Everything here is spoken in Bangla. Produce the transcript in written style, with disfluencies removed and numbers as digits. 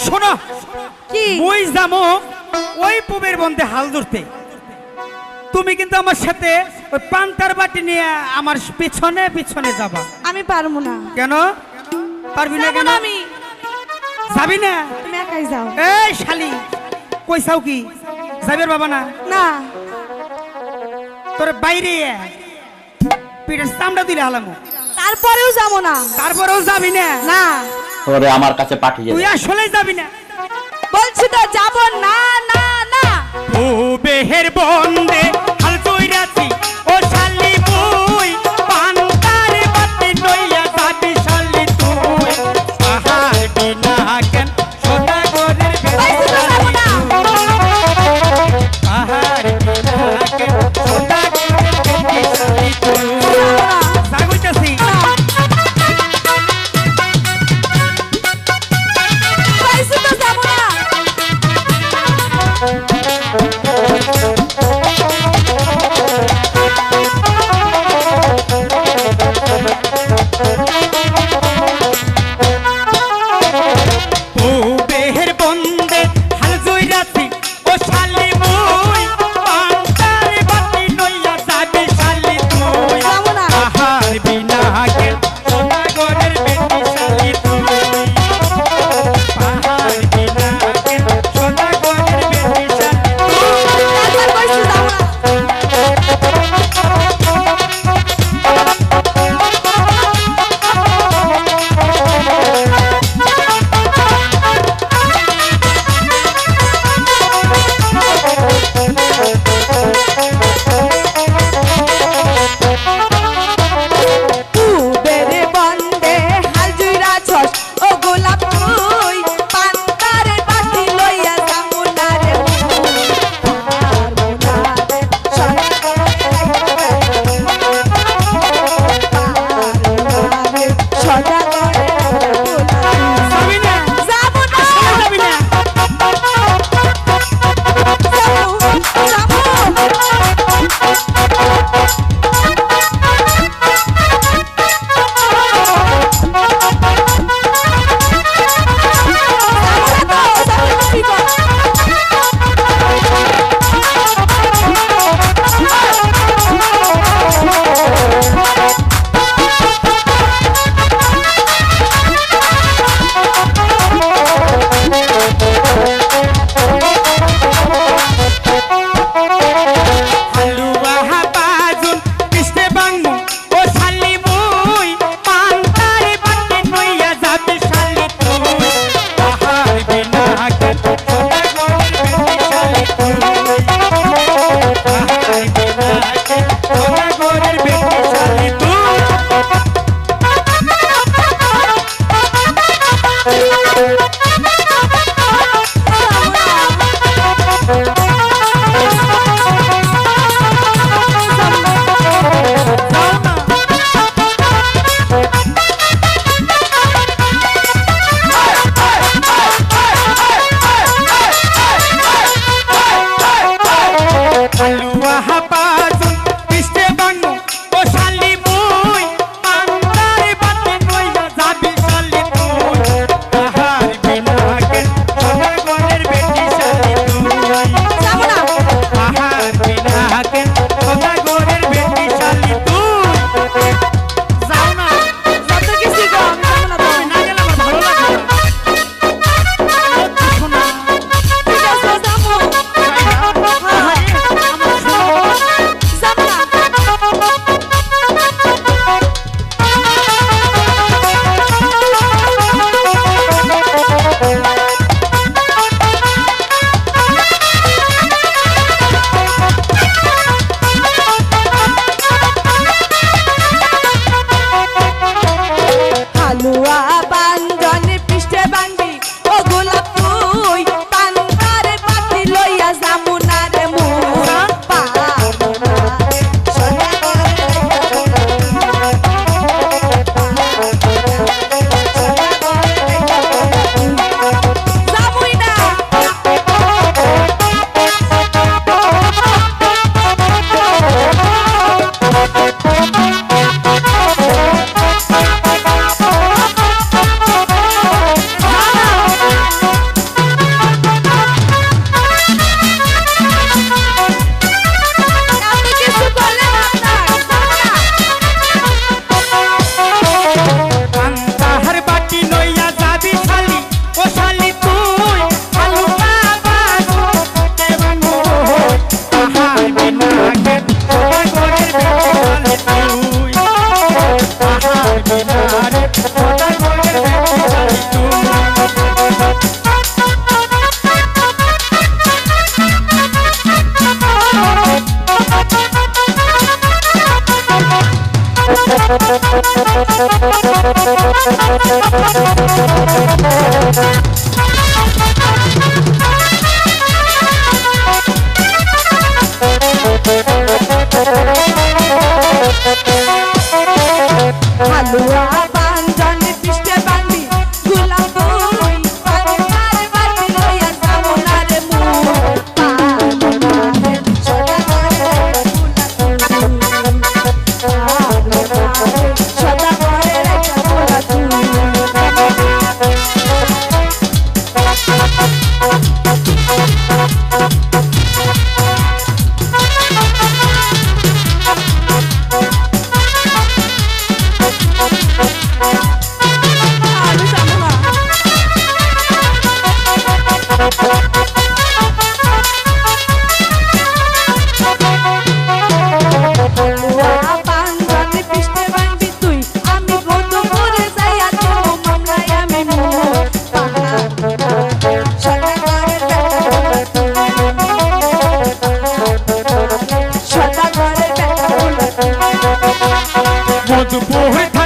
শোনো কি মই যাবো ওই পুবের বন্ধে হাল ধরতে, তুমি কিন্তু আমার সাথে ওই পান্তার বাটি নিয়ে আমার পিছনে পিছনে যাবা। আমি পারবো না। কেন পারবি না? যাবো কেন না আমি। যাবি না? তুমি একাই যাও। এই শালি কইসাও কি যাবের বাবা না? না তোর বাইরে পিঠের চামড়া দিলে হালামো। তারপরেও যাবো না। তারপরেও যাবি না? না তোরে আমার কাছে পাঠিয়ে তুই দে। আসলে যাবি না? বলছি তো যাবো না না না। ও বেহের বন্দে হাল কইরাছি ও শালি মুই পান্তার বাটি নইয়া যাবি শালি তুই। আহার বিনা কেন সোনা গোরের বলছি তো যাবো না। আহার বিনা কেন সোনা গোরের শালি তুই। যাবো না। সাগুইতাছি বলছি তো যাবো না। হালুয়া বাঞ্জনে পিষ্টে বান্ধি গুলাব ওই পান্তার বাটি লইয়া যাবো না রে মুখ সদা করে সদা করে রেখে তোলা তুই আমি যাবো না হালুয়া বাঞ্জনে পিষ্টে বান্ধি তুই আমি বন্ধ করে যাইয়া তো মামলায় আমি মুখ সদা করে সদা করে মধু পোহে